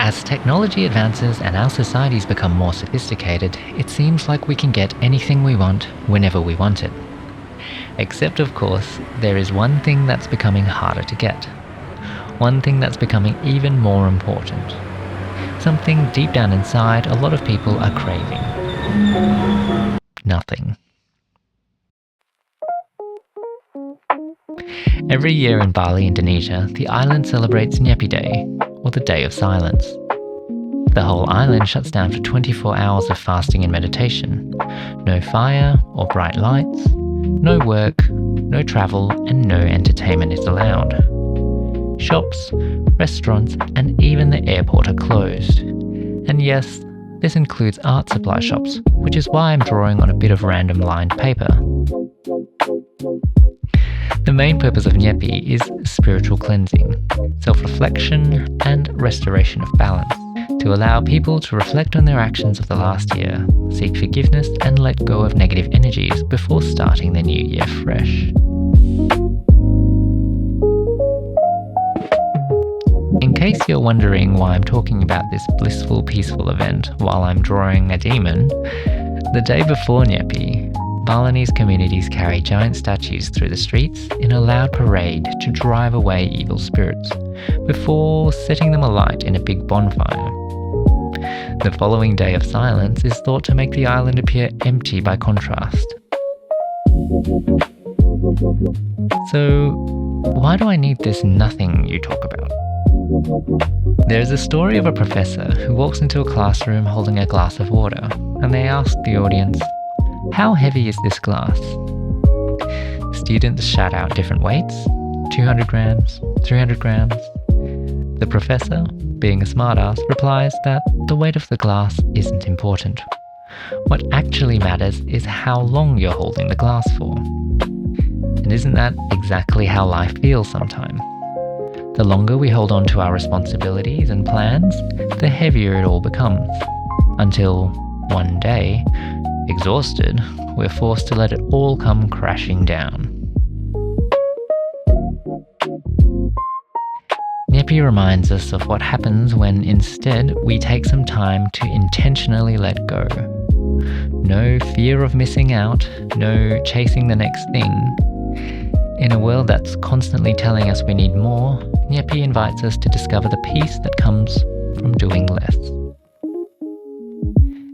As technology advances and our societies become more sophisticated, it seems like we can get anything we want whenever we want it. Except, of course, there is one thing that's becoming harder to get. One thing that's becoming even more important. Something deep down inside a lot of people are craving. Nothing. Every year in Bali, Indonesia, the island celebrates Nyepi Day, or the Day of Silence. The whole island shuts down for 24 hours of fasting and meditation. No fire or bright lights, no work, no travel, and no entertainment is allowed. Shops, restaurants, and even the airport are closed. And yes, this includes art supply shops, which is why I'm drawing on a bit of random lined paper. The main purpose of Nyepi is spiritual cleansing, self-reflection, and restoration of balance, to allow people to reflect on their actions of the last year, seek forgiveness, and let go of negative energies before starting the new year fresh. In case you're wondering why I'm talking about this blissful, peaceful event while I'm drawing a demon, the day before Nyepi, Balinese communities carry giant statues through the streets in a loud parade to drive away evil spirits, before setting them alight in a big bonfire. The following day of silence is thought to make the island appear empty by contrast. So, why do I need this nothing you talk about? There's a story of a professor who walks into a classroom holding a glass of water, and they ask the audience, "How heavy is this glass?" Students shout out different weights, 200 grams, 300 grams. The professor, being a smartass, replies that the weight of the glass isn't important. What actually matters is how long you're holding the glass for. And isn't that exactly how life feels sometimes? The longer we hold on to our responsibilities and plans, the heavier it all becomes. Until one day, exhausted, we're forced to let it all come crashing down. Nyepi reminds us of what happens when instead we take some time to intentionally let go. No fear of missing out, no chasing the next thing. In a world that's constantly telling us we need more, Nyepi invites us to discover the peace that comes from doing less.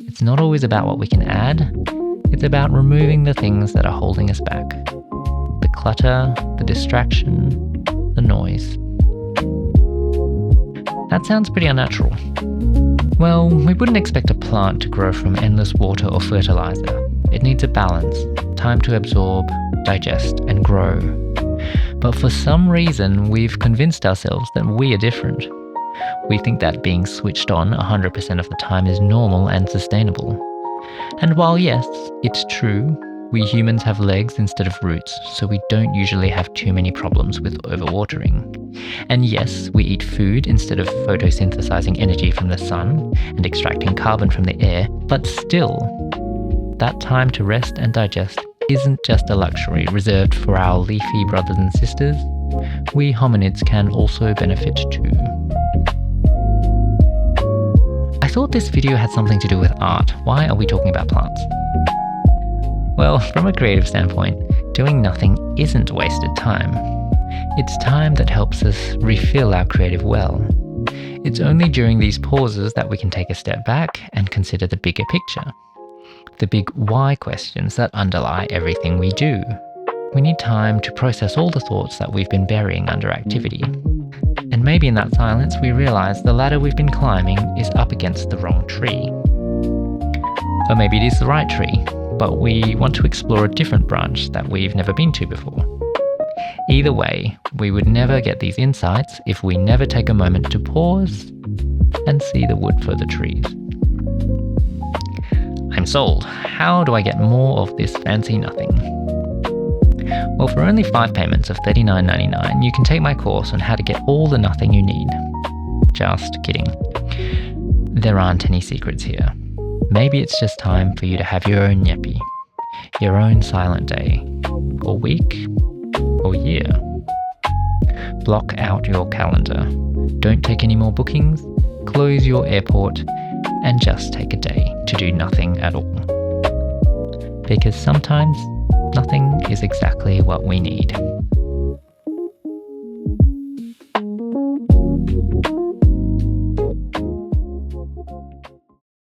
It's not always about what we can add, it's about removing the things that are holding us back. The clutter, the distraction, the noise. That sounds pretty unnatural. Well, we wouldn't expect a plant to grow from endless water or fertilizer. It needs a balance, time to absorb, digest, and grow. But for some reason, we've convinced ourselves that we are different. We think that being switched on 100% of the time is normal and sustainable. And while yes, it's true, we humans have legs instead of roots, so we don't usually have too many problems with overwatering. And yes, we eat food instead of photosynthesizing energy from the sun and extracting carbon from the air, but still, that time to rest and digest isn't just a luxury reserved for our leafy brothers and sisters. We hominids can also benefit too. I thought this video had something to do with art. Why are we talking about plants? Well, from a creative standpoint, doing nothing isn't wasted time. It's time that helps us refill our creative well. It's only during these pauses that we can take a step back and consider the bigger picture. The big why questions that underlie everything we do. We need time to process all the thoughts that we've been burying under activity. And maybe in that silence we realize the ladder we've been climbing is up against the wrong tree. Or maybe it is the right tree, but we want to explore a different branch that we've never been to before. Either way, we would never get these insights if we never take a moment to pause and see the wood for the trees. I'm sold. How do I get more of this fancy nothing? Well, for only 5 payments of $39.99, you can take my course on how to get all the nothing you need. Just kidding. There aren't any secrets here. Maybe it's just time for you to have your own Nyepi, your own silent day, or week, or year. Block out your calendar. Don't take any more bookings. close your airport, and just take a day to do nothing at all. Because sometimes nothing is exactly what we need.